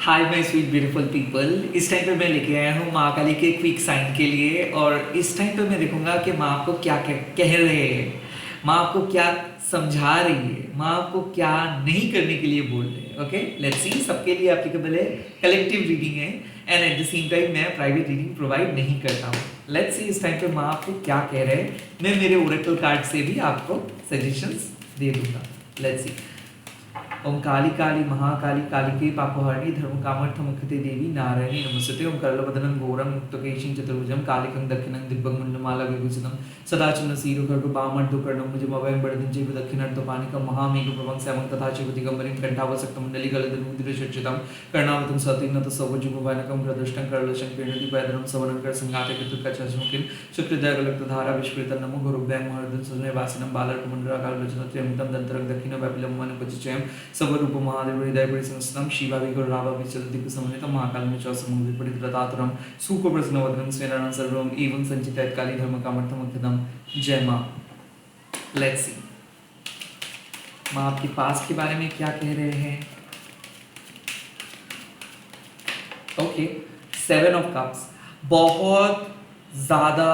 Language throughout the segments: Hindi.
Hi my sweet beautiful people. इस टाइम पे मैं लेके आया हूँ माँ काली के क्विक साइन के लिए, और इस टाइम पे मैं देखूंगा कि माँ आपको क्या कह रहे हैं, माँ आपको क्या समझा रही है, माँ आपको क्या नहीं करने के लिए बोल रहे हैं। Okay, let's see. सबके लिए एप्लीकेबल है, कलेक्टिव रीडिंग है, and at the same time मैं प्राइवेट रीडिंग प्रोवाइड नहीं करता हूँ। लेट्स सी इस टाइम पे माँ आपको क्या कह रहे हैं। मैं मेरे ओरेकल कार्ड से भी आपको सजेशंस दे दूंगा। Let's see. ओम काली काली महाकाली कालिके पापहरणी धर्म कामर्थमुखते देवी नारायणी नमस्ते। ओम करलवदनं घोरं मुक्तकेशीं चतुर्भुजं कालिकं दक्षिणं दिव्यं मुण्डमाला विभूषितं सदा चिन्मसीरुखर्ग वामर्धुकर्णं भुजमभयं वरदं चैव दक्षिणार्थपाणिकं महामेघप्रभं श्यामं तथा चैव दिगम्बरीं कण्ठावसक्तमण्डलीगलधनुद्रशोच्युतं कर्णावतं सतीर्णतसवजुगुवानकं प्रदुष्टं करलशं क्रीडतिपैदनं सवनं करसंघाते पितृकच्छमुखिं शुक्रदयगलक्तधारा विस्फुरितं नमो गुरुभ्यां महर्दं सुजनवासिनं बालर्कमण्डलाकालवचनं दन्तरं दक्षिणव्यापिलं मनपचिचयं सर्वरूप महादेव हृदय परिसंस्थम शिवाभिगुर रावाभि चतुर्दिक् समन्वितं महाकालं च समुद्रपरित्रतातुरं सुखप्रसन्नवदनं स्वेरणं सर्वं एवं संचितयत् काली धर्मकामर्थमुक्तिदं। जय माँ। लेट्स सी माँ आपके पास के बारे में क्या कह रहे हैं। Okay, 7 of cups. बहुत ज़्यादा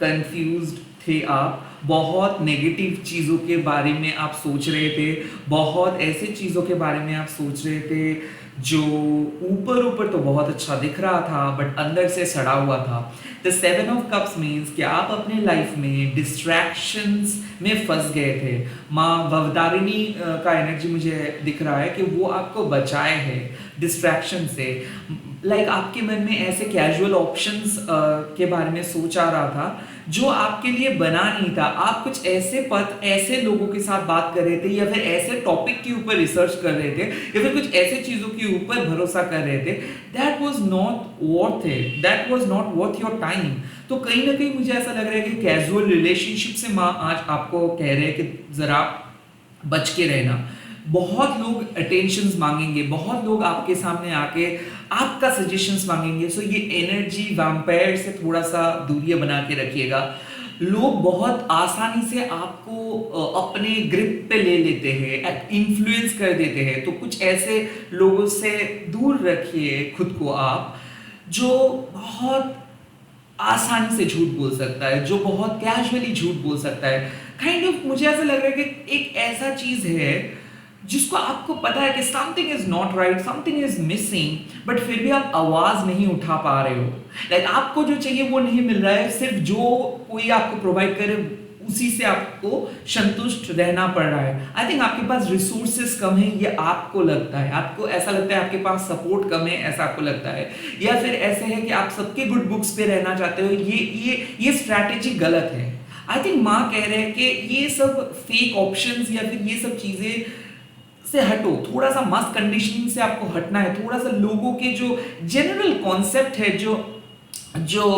कंफ्यूज्ड थे आप, बहुत नेगेटिव चीज़ों के बारे में आप सोच रहे थे, बहुत ऐसे चीज़ों के बारे में आप सोच रहे थे जो ऊपर ऊपर तो बहुत अच्छा दिख रहा था बट अंदर से सड़ा हुआ था। द 7 ऑफ कप्स मीन्स कि आप अपने लाइफ में डिस्ट्रैक्शंस में फंस गए थे। माँ भवतारिणी का एनर्जी मुझे दिख रहा है कि वो आपको बचाए है डिस्ट्रैक्शन से। आपके मन में ऐसे कैजुअल ऑप्शंस के बारे में सोच आ रहा था जो आपके लिए बना नहीं था। आप कुछ ऐसे पथ, ऐसे लोगों के साथ बात कर रहे थे, या फिर ऐसे टॉपिक के ऊपर रिसर्च कर रहे थे, या फिर कुछ ऐसे चीजों के ऊपर भरोसा कर रहे थे। That was not worth it, that was not worth your time. तो कहीं ना कहीं मुझे ऐसा लग रहा है कि कैजुअल रिलेशनशिप से माँ आज आपको कह रहे हैं कि जरा बच के रहना। बहुत लोग अटेंशंस मांगेंगे, बहुत लोग आपके सामने आके आपका सजेशंस मांगेंगे। सो ये एनर्जी वैम्पायर से थोड़ा सा दूरी बना के रखिएगा। लोग बहुत आसानी से आपको अपने ग्रिप पे ले लेते हैं, इन्फ्लुएंस कर देते हैं। तो कुछ ऐसे लोगों से दूर रखिए खुद को आप, जो बहुत आसानी से झूठ बोल सकता है, जो बहुत कैजुअली झूठ बोल सकता है। काइंड ऑफ मुझे ऐसा लग रहा है कि एक ऐसा चीज है जिसको आपको पता है कि something is not right, something is missing, but फिर भी आप आवाज नहीं उठा पा रहे हो। आपको जो चाहिए वो नहीं मिल रहा है, सिर्फ जो कोई आपको प्रोवाइड करे उसी से आपको संतुष्ट रहना पड़ रहा है। आई थिंक आपके पास रिसोर्सेस कम है, ये आपको लगता है, आपको ऐसा लगता है आपके पास सपोर्ट कम है, ऐसा आपको लगता है, या फिर ऐसे है कि आप सबके गुड बुक्स पे रहना चाहते हो। ये स्ट्रैटेजी गलत है। आई थिंक माँ कह रहे हैं कि ये सब फेक ऑप्शंस या फिर ये सब चीजें से हटो, थोड़ा सा मस्त कंडीशनिंग से आपको हटना है। थोड़ा सा लोगों के जो जनरल कॉन्सेप्ट है, जो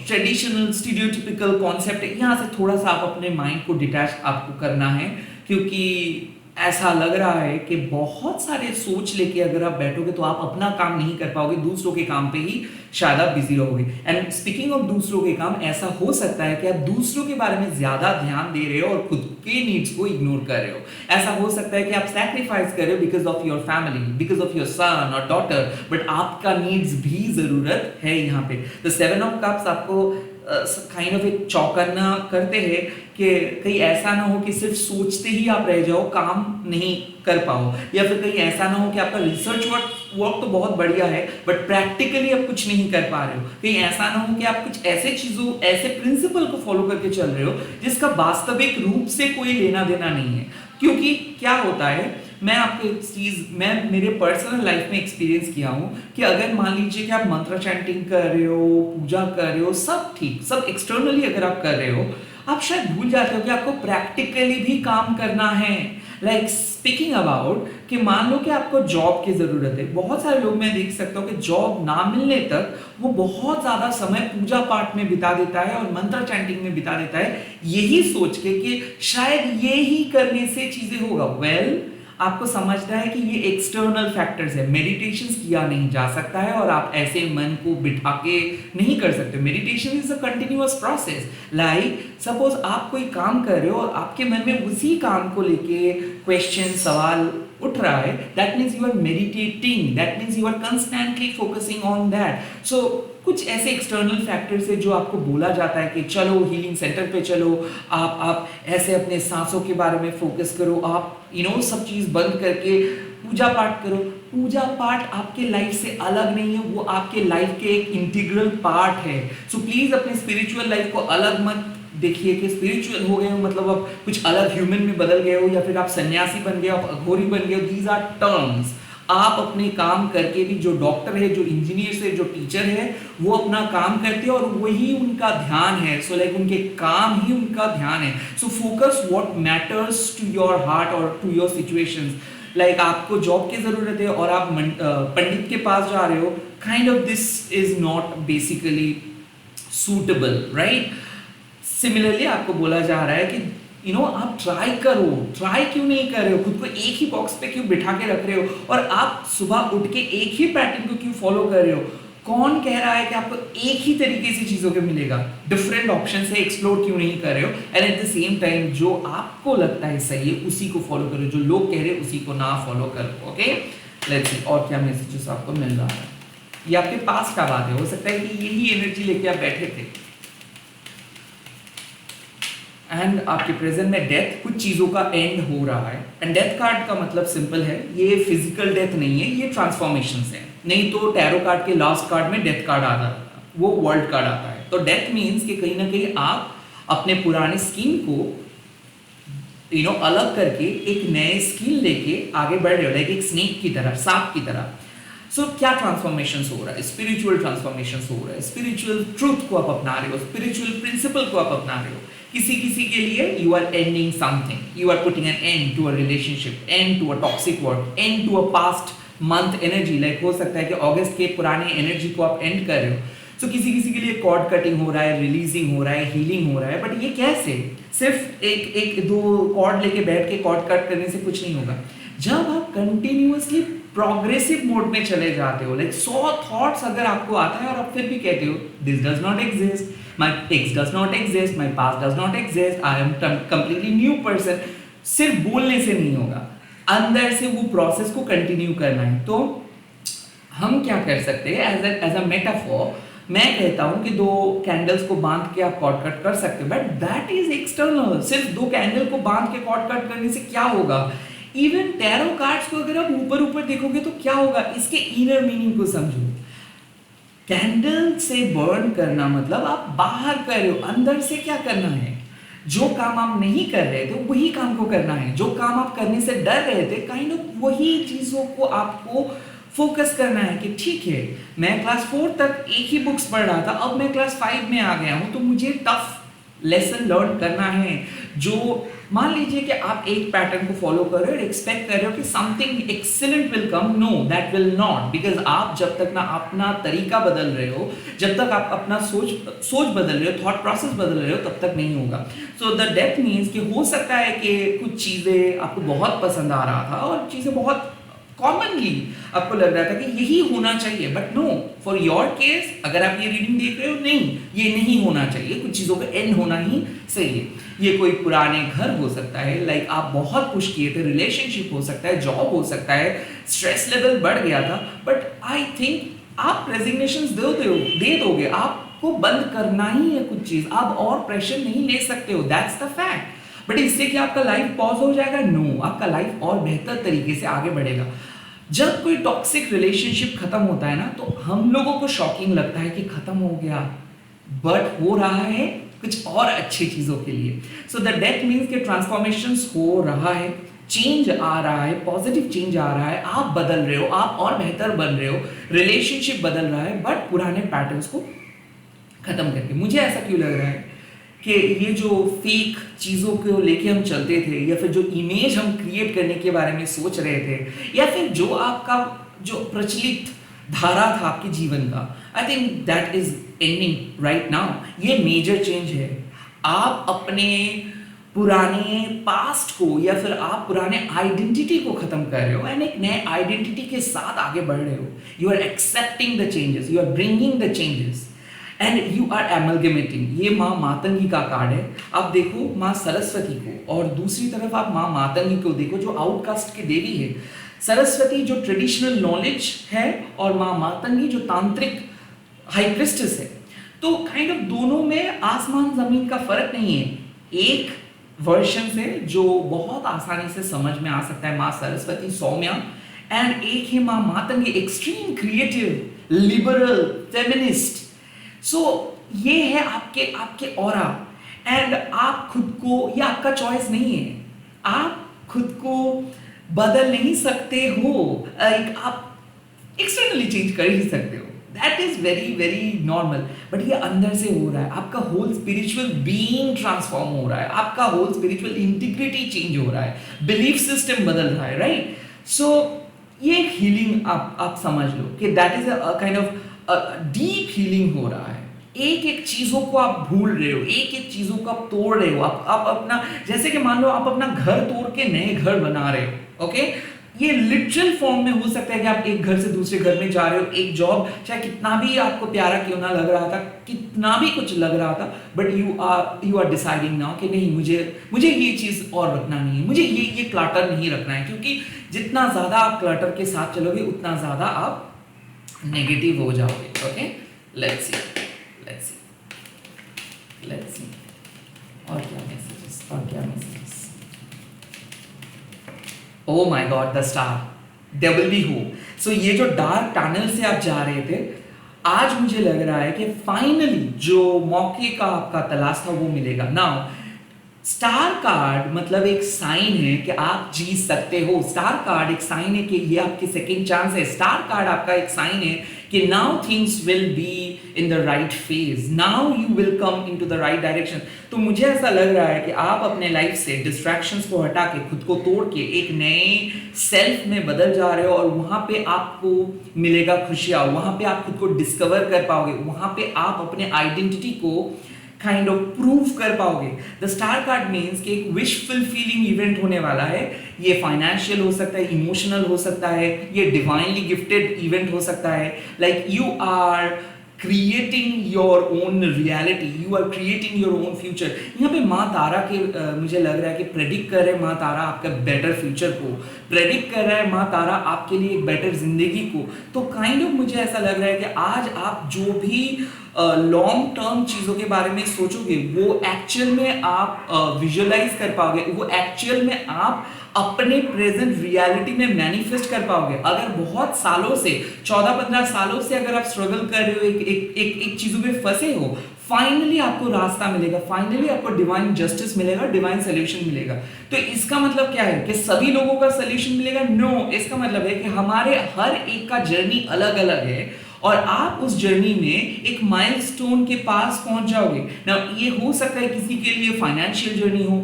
ट्रेडिशनल स्टीरियोटिपिकल कॉन्सेप्ट है, यहाँ से थोड़ा सा आप अपने माइंड को डिटैच आपको करना है। क्योंकि ऐसा लग रहा है कि बहुत सारे सोच लेके अगर आप बैठोगे तो आप अपना काम नहीं कर पाओगे, दूसरों के काम पे ही शायद आप बिजी रहोगे। एंड स्पीकिंग ऑफ दूसरों के काम, ऐसा हो सकता है कि आप दूसरों के बारे में ज्यादा ध्यान दे रहे हो और खुद के नीड्स को इग्नोर कर रहे हो। ऐसा हो सकता है कि आप सैक्रिफाइस कर रहे हो because of your family, because of your son और डॉटर, बट आपका नीड्स भी जरूरत है यहाँ पे। तो 7 ऑफ कप्स आपको काइंड ऑफ एक चौकन्ना करते हैं कि कहीं ऐसा ना हो कि सिर्फ सोचते ही आप रह जाओ, काम नहीं कर पाओ, या फिर कहीं ऐसा ना हो कि आपका रिसर्च वर्क तो बहुत बढ़िया है बट प्रैक्टिकली आप कुछ नहीं कर पा रहे हो। कहीं ऐसा ना हो कि आप कुछ ऐसे चीजों, ऐसे प्रिंसिपल को फॉलो करके चल रहे हो जिसका वास्तविक रूप से कोई लेना देना नहीं है। क्योंकि क्या होता है, मैं आपको एक चीज, मैं मेरे पर्सनल लाइफ में एक्सपीरियंस किया हूं कि अगर मान लीजिए कि आप मंत्र चैंटिंग कर रहे हो, पूजा कर रहे हो, सब ठीक, सब एक्सटर्नली अगर आप कर रहे हो, आप शायद भूल जाते हो कि आपको प्रैक्टिकली भी काम करना है। स्पीकिंग अबाउट कि मान लो कि आपको जॉब की जरूरत है। बहुत सारे लोग मैं देख सकता हूँ कि जॉब ना मिलने तक वो बहुत ज्यादा समय पूजा पाठ में बिता देता है और मंत्र चैंटिंग में बिता देता है, यही सोच के कि शायद ये ही करने से चीजें होगा। आपको समझना है कि ये एक्सटर्नल फैक्टर्स है, मेडिटेशन किया नहीं जा सकता है और आप ऐसे मन को बिठा के नहीं कर सकते। Meditation is a continuous process. Suppose आप कोई काम कर रहे हो और आपके मन में उसी काम को लेके क्वेश्चन, सवाल उठ रहा है, that means you are meditating, that means you are constantly focusing on that. So कुछ ऐसे एक्सटर्नल फैक्टर्स है जो आपको बोला जाता है कि चलो हीलिंग सेंटर पे चलो, आप ऐसे अपने सांसों के बारे में फोकस करो, आप सब चीज़ बंद करके पूजा पाठ करो। पूजा पाठ आपके लाइफ से अलग नहीं है, वो आपके लाइफ के एक इंटीग्रल पार्ट है। सो प्लीज अपने स्पिरिचुअल लाइफ को अलग मत देखिए कि स्पिरिचुअल हो गए हो मतलब आप कुछ अलग ह्यूमन में बदल गए हो, या फिर आप सन्यासी बन गए, आप अघोरी बन गए हो। These are terms. आप अपने काम करके भी, जो डॉक्टर है, जो इंजीनियर है, जो टीचर है, वो अपना काम करते हैं और वही उनका ध्यान है। सो लाइक उनके काम ही उनका ध्यान है। So focus what matters to your heart और टू योर सिचुएशंस। लाइक आपको जॉब की जरूरत है और आप पंडित के पास जा रहे हो, kind of this is not basically suitable, right? Similarly आपको बोला जा रहा है कि आप ट्राई करो। ट्राई क्यों नहीं कर रहे हो? खुद को एक ही बॉक्स पे क्यों बिठा के रख रहे हो? और आप सुबह उठ के एक ही पैटर्न को क्यों फॉलो कर रहे हो? कौन कह रहा है कि आपको एक ही तरीके से चीजों के मिलेगा? डिफरेंट ऑप्शन से एक्सप्लोर क्यों नहीं कर रहे हो? And at the same time जो आपको लगता है सही है उसी को फॉलो करो, जो लोग कह रहे हैं उसी को ना फॉलो करो। ओके, लेट्स सी और क्या मैसेजेस आपको मिल रहा है। ये आपके पास का बात है, हो सकता है कि यही एनर्जी लेके आप बैठे थे एंड आपके प्रेजेंट में डेथ, कुछ चीजों का एंड हो रहा है। एंड डेथ कार्ड का मतलब सिंपल है, ये फिजिकल डेथ नहीं है, ये ट्रांसफॉर्मेशन है। नहीं तो टैरो कार्ड के लास्ट कार्ड में डेथ कार्ड आता है, वो वर्ल्ड कार्ड आता है। तो डेथ मीन्स कि कहीं ना कहीं आप अपने पुराने स्किन को अलग करके एक नए स्किल लेके आगे बढ़ रहे हो, लाइक एक स्नेक की तरह, सांप की तरह। सो क्या ट्रांसफॉर्मेशन हो रहा है? स्पिरिचुअल ट्रांसफॉर्मेशन हो रहा है। स्पिरिचुअल ट्रूथ को आप अपना रहे हो, स्पिरिचुअल प्रिंसिपल को आप अपना रहे हो। किसी किसी के लिए you are ending something, you are putting an end to a relationship, end to a toxic word, end to a past month energy. Like हो सकता है कि अगस्त के पुराने एनर्जी को आप एंड कर रहे हो। सो किसी किसी के लिए कॉर्ड कटिंग हो रहा है, रिलीजिंग हो रहा है, हीलिंग हो रहा है। बट ये कैसे? सिर्फ एक दो कॉर्ड लेके बैठ के कॉर्ड कट करने से कुछ नहीं होगा। जब आप कंटिन्यूअसली प्रोग्रेसिव मोड में चले जाते हो, लाइक 100 थॉट्स अगर आपको आता है और आप फिर भी कहते हो this does not exist, my ex does not exist, my past does not exist, I am completely new person, सिर्फ बोलने से नहीं होगा, अंदर से वो प्रोसेस को कंटिन्यू करना है। तो हम क्या कर सकते हैं एज अ मेटाफॉर, मैं कहता हूं कि 2 कैंडल्स को बांध के आप कॉर्ड कट कर सकते हो, बट दैट इज एक्सटर्नल। सिर्फ 2 कैंडल को बांध के कॉर्ड कट करने से क्या होगा? इवन टैरो कार्ड्स को अगर आप ऊपर ऊपर देखोगे तो क्या होगा? इसके इनर मीनिंग को समझो। कैंडल से बर्न करना मतलब आप बाहर कर रहे हो, अंदर से क्या करना है? जो काम आप नहीं कर रहे थे वही काम को करना है। जो काम आप करने से डर रहे थे, काइंड ऑफ वही चीजों को आपको फोकस करना है कि ठीक है, मैं क्लास 4 तक एक ही बुक्स पढ़ रहा था, अब मैं क्लास 5 में आ गया हूं, तो मुझे टफ लेसन लर्न करना है। जो मान लीजिए कि आप एक पैटर्न को फॉलो कर रहे हो और एक्सपेक्ट कर रहे हो कि something excellent will come, know that will not, because आप जब तक ना अपना तरीका बदल रहे हो, जब तक आप अपना सोच बदल रहे हो, थॉट प्रोसेस बदल रहे हो, तब तक नहीं होगा। सो द डेथ मीन्स कि हो सकता है कि कुछ चीजें आपको बहुत पसंद आ रहा था और चीजें बहुत कॉमनली आपको लग रहा था कि यही होना चाहिए, but no, for your case अगर आप ये रीडिंग देख रहे हो, नहीं, ये नहीं होना चाहिए, कुछ चीजों का एंड होना ही सही है। ये कोई पुराने घर हो सकता है, लाइक आप बहुत पुश किए थे, रिलेशनशिप हो सकता है, जॉब हो सकता है, स्ट्रेस लेवल बढ़ गया था, बट आई थिंक आप रेजिग्नेशन दे दोगे, आपको बंद करना ही है कुछ चीज, आप और प्रेशर नहीं ले सकते हो, दैट्स द फैक्ट। बट इससे क्या आपका लाइफ पॉज हो जाएगा? नो, आपका लाइफ और बेहतर तरीके से आगे बढ़ेगा। जब कोई टॉक्सिक रिलेशनशिप खत्म होता है ना, तो हम लोगों को शॉकिंग लगता है कि खत्म हो गया, बट हो रहा है कुछ और अच्छी चीजों के लिए। सो द डेथ मीन्स कि ट्रांसफॉर्मेशन हो रहा है, चेंज आ रहा है, पॉजिटिव चेंज आ रहा है, आप बदल रहे हो, आप और बेहतर बन रहे हो, रिलेशनशिप बदल रहा है, बट पुराने पैटर्न्स को खत्म करके। मुझे ऐसा क्यों लग रहा है कि ये जो फेक चीज़ों को लेके हम चलते थे, या फिर जो इमेज हम क्रिएट करने के बारे में सोच रहे थे, या फिर जो आपका जो प्रचलित धारा था आपके जीवन का, I think that is ending right now. ये मेजर चेंज है। आप अपने पुराने पास्ट को या फिर आप पुराने आइडेंटिटी को खत्म कर रहे हो एंड एक नए आइडेंटिटी के साथ आगे बढ़ रहे हो। You are accepting the changes, you are bringing the changes, and you are amalgamating. ये माँ मातंगी का कार्ड है। आप देखो माँ सरस्वती को और दूसरी तरफ आप माँ मातंगी को देखो जो आउटकास्ट की देवी है। सरस्वती जो ट्रेडिशनल नॉलेज है और माँ मातंगी जो तांत्रिक हाई प्रिस्टेस है। तो काइंड ऑफ दोनों में आसमान जमीन का फर्क नहीं है। एक वर्जन से जो बहुत आसानी से समझ में आ सकता है माँ सरस्वती सौम्या, एंड एक है माँ Matangi extreme creative liberal feminist. So ये है आपके आपके ऑरा, एंड आप खुद को, ये आपका चॉइस नहीं है, आप खुद को बदल नहीं सकते हो, आप एक्सटर्नली चेंज कर ही सकते हो, that is very very normal. But ये अंदर से हो रहा है, आपका होल स्पिरिचुअल बीइंग ट्रांसफॉर्म हो रहा है, आपका होल स्पिरिचुअल इंटीग्रिटी चेंज हो रहा है, बिलीफ सिस्टम बदल रहा है, राइट। सो ये एक हीलिंग आप समझ लो कि that is a kind of deep healing हो रहा है। एक एक चीजों को आप भूल रहे हो, एक एक चीजों को आप तोड़ रहे हो, आप अपना, जैसे कि मान लो आप अपना घर तोड़ के नए घर बना रहे हो, ओके। ये लिटरल फॉर्म में हो सकता है कि आप एक घर से दूसरे घर में जा रहे हो, एक जॉब चाहे कितना भी आपको प्यारा क्यों ना लग रहा था, कितना भी कुछ लग रहा था, but you are deciding now कि नहीं, मुझे ये चीज और रखना नहीं है, मुझे ये क्लटर नहीं रखना है, क्योंकि जितना ज्यादा आप क्लटर के साथ चलोगे उतना ज्यादा आप नेगेटिव हो जाओगे, ओके। लेट्स सी और क्या messages. Oh my God, the star. There will be hope. So ये जो डार्क टनल से आप जा रहे थे, आज मुझे लग रहा है कि फाइनली जो मौके का आपका तलाश था वो मिलेगा। नाउ स्टार कार्ड मतलब एक साइन है कि आप जीत सकते हो। स्टार कार्ड एक साइन है कि ये आपकी सेकंड चांस है। स्टार कार्ड आपका एक साइन है कि now things will be in the right phase, now you will come into the right direction. तो मुझे ऐसा लग रहा है कि आप अपने लाइफ से डिस्ट्रैक्शंस को हटा के, खुद को तोड़ के एक नए सेल्फ में बदल जा रहे हो, और वहां पे आपको मिलेगा खुशियां, वहां पे आप खुद को डिस्कवर कर पाओगे, वहां पे आप अपने आइडेंटिटी को काइंड ऑफ प्रूव कर पाओगे। द स्टार कार्ड मीन्स कि एक विश फुलफिलिंग इवेंट होने वाला है। ये फाइनेंशियल हो सकता है, इमोशनल हो सकता है, ये डिवाइनली गिफ्टेड इवेंट हो सकता है। Like you are creating your own reality, you are creating your own future. यहाँ पे माँ तारा के मुझे लग रहा है कि प्रेडिक्ट कर रहे हैं माँ तारा आपका बेटर फ्यूचर को, प्रेडिक्ट कर रहा है माँ तारा आपके लिए एक बेटर जिंदगी को। तो काइंड ऑफ मुझे ऐसा लग रहा है कि आज आप जो भी लॉन्ग टर्म चीज़ों के बारे में सोचोगे वो एक्चुअल में आप विजुअलाइज कर पाओगे, वो एक्चुअल में आप अपने प्रेजेंट रियलिटी में मैनिफेस्ट कर पाओगे। अगर बहुत सालों से 14-15 सालों से अगर आप स्ट्रगल कर रहे हो, एक चीजों में फंसे हो, फाइनली आपको रास्ता मिलेगा, फाइनली आपको डिवाइन जस्टिस मिलेगा, डिवाइन सोल्यूशन मिलेगा। तो इसका मतलब क्या है कि सभी लोगों का सोल्यूशन मिलेगा? नो, इसका मतलब है कि हमारे हर एक का जर्नी अलग अलग है और आप उस जर्नी में एक माइलस्टोन के पास पहुंच जाओगे ना। ये हो सकता है किसी के लिए फाइनेंशियल जर्नी हो,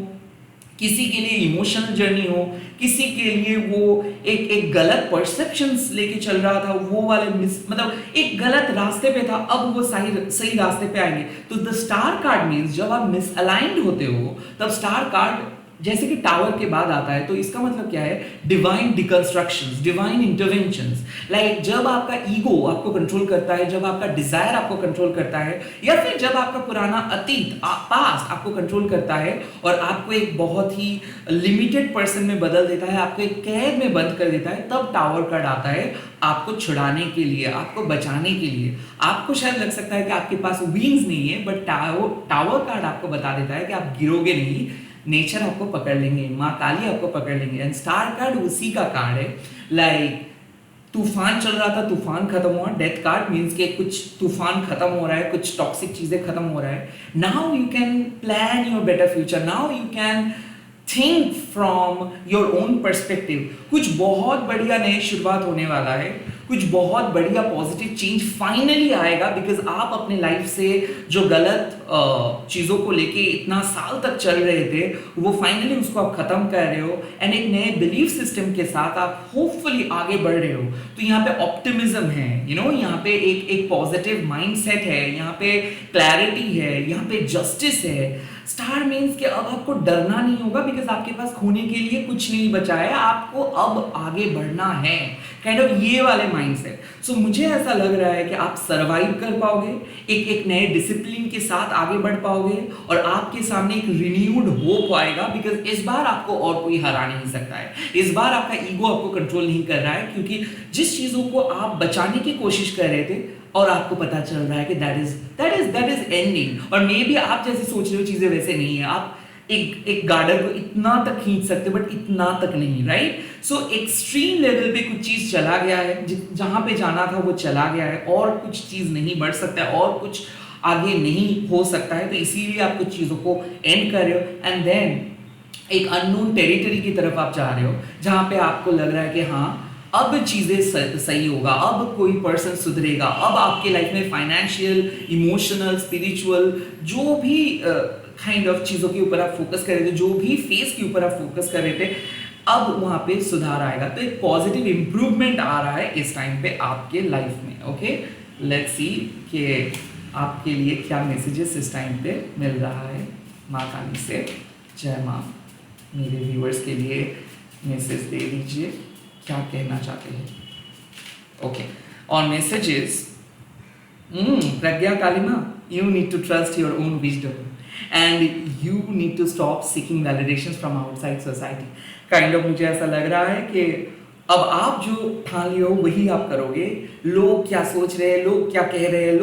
किसी के लिए इमोशनल जर्नी हो, किसी के लिए वो एक गलत परसेप्शंस लेके चल रहा था, वो वाले मतलब एक गलत रास्ते पे था, अब वो सही रास्ते पे आएंगे। तो द स्टार कार्ड मींस जब आप मिसअलाइंड होते हो तब स्टार कार्ड जैसे कि टावर के बाद आता है, तो इसका मतलब क्या है? Divine deconstructions, divine interventions. Like जब आपका ईगो आपको कंट्रोल करता है, जब आपका डिजायर आपको कंट्रोल करता है, या फिर जब आपका पुराना अतीत पास्ट आपको कंट्रोल करता है और आपको एक बहुत ही लिमिटेड पर्सन में बदल देता है, आपको एक कैद में बंद कर देता है, तब टावर कार्ड आता है आपको छुड़ाने के लिए, आपको बचाने के लिए। आपको शायद लग सकता है कि आपके पास विंग्स नहीं है, बट टावर कार्ड आपको बता देता है कि आप गिरोगे नहीं, नेचर आपको पकड़ लेंगे, माँ काली आपको पकड़ लेंगे। एंड स्टार कार्ड उसी का कार्ड है। लाइक तूफान चल रहा था, तूफान खत्म हुआ। डेथ कार्ड मीन्स के कुछ तूफान खत्म हो रहा है, कुछ टॉक्सिक चीजें खत्म हो रहा है। Now you can plan your better future, now you can think from your own perspective. कुछ बहुत बढ़िया नई शुरुआत होने वाला है, कुछ बहुत बढ़िया पॉजिटिव चेंज फाइनली आएगा, बिकॉज आप अपने लाइफ से जो गलत चीज़ों को लेके इतना साल तक चल रहे थे, वो फाइनली उसको आप खत्म कर रहे हो, एंड एक नए बिलीफ सिस्टम के साथ आप होपफुली आगे बढ़ रहे हो। तो यहाँ पे ऑप्टिमिज्म है, यहाँ पे एक पॉजिटिव माइंडसेट है, यहाँ पे क्लैरिटी है, यहाँ पे जस्टिस है। स्टार मीन्स कि अब आपको डरना नहीं होगा, बिकॉज आपके पास खोने के लिए कुछ नहीं बचा है, आपको अब आगे बढ़ना है। काइंड ऑफ ये वाले माइंडसेट। सो मुझे ऐसा लग रहा है कि आप सरवाइव कर पाओगे, एक नए डिसिप्लिन के साथ आगे बढ़ पाओगे और आपके सामने एक रिन्यूड होप आएगा, बिकॉज इस बार आपको और कोई हरा नहीं सकता है। इस बार आपका ईगो आपको कंट्रोल नहीं कर रहा है, क्योंकि जिस चीजों को आप बचाने की कोशिश कर रहे थे और आपको पता चल रहा है कि दैट इज एंडिंग, और मे बी आप जैसे सोच रहे हो चीजें वैसे नहीं है। आप एक गार्डर को इतना तक खींच सकते बट इतना तक नहीं, राइट? सो एक्सट्रीम लेवल पे कुछ चीज चला गया है, जहां पे जाना था वो चला गया है, और कुछ चीज नहीं बढ़ सकता है, और कुछ आगे नहीं हो सकता है, तो इसीलिए आप कुछ चीजों को एंड कर रहे हो, एंड देन एक अननोन टेरिटरी की तरफ आप जा रहे हो, जहां पे आपको लग रहा है कि हाँ अब चीजें सही होगा, अब कोई पर्सन सुधरेगा, अब आपके लाइफ में फाइनेंशियल, इमोशनल, स्पिरिचुअल जो भी काइंड ऑफ चीजों के ऊपर आप फोकस कर रहे थे, जो भी फेस के ऊपर आप फोकस कर रहे थे, अब वहां पे सुधार आएगा। तो एक पॉजिटिव इंप्रूवमेंट आ रहा है इस टाइम पे आपके लाइफ में। ओके, लेट्स सी कि आपके लिए क्या मैसेजेस इस टाइम पे मिल रहा है माँ काली से। जय माँ, मेरे व्यूअर्स के लिए मैसेज दे दीजिए, क्या कहना चाहते हैं। ओके, ऑन मैसेजेस, प्रज्ञा काली माँ, you need to trust your own wisdom and you need to stop seeking validations from outside society. Kind of मुझे ऐसा लग रहा है कि अब आप जो ठान लियो वही आप करोगे। लोग क्या सोच रहे हैं, लोग क्या कह रहे हैं,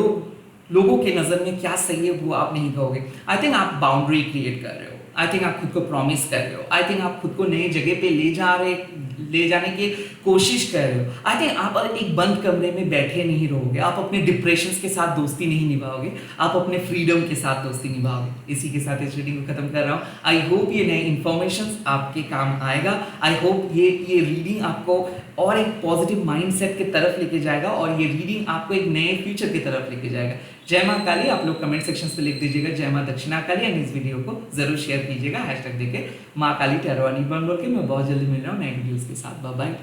लोगों के नज़र में क्या सही है वो आप नहीं कहोगे। आई थिंक आप बाउंड्री क्रिएट कर रहे हो, आई थिंक आप खुद को प्रॉमिस कर रहे हो, आई थिंक आप खुद को नई जगह पे ले जाने की कोशिश कर रहे हो। आई थिंक आप एक बंद कमरे में बैठे नहीं रहोगे, आप अपने डिप्रेशंस के साथ दोस्ती नहीं निभाओगे, आप अपने फ्रीडम के साथ दोस्ती निभाओगे। इसी के साथ इस रीडिंग को खत्म कर रहा हूँ। आई होप ये नए इन्फॉर्मेशन आपके काम आएगा। आई होप ये रीडिंग आपको और एक पॉजिटिव माइंडसेट की तरफ लेके जाएगा, और ये रीडिंग आपको एक नए फ्यूचर की तरफ लेके जाएगा। जय माँ काली, आप लोग कमेंट सेक्शन पे लिख दीजिएगा जय माँ दक्षिणा काली, एंड इस वीडियो को जरूर शेयर कीजिएगा हैशटैग देके माँ काली टैरो बोल के। मैं बहुत जल्दी मिल रहा हूँ नए वीडियोस के साथ। Bye bye.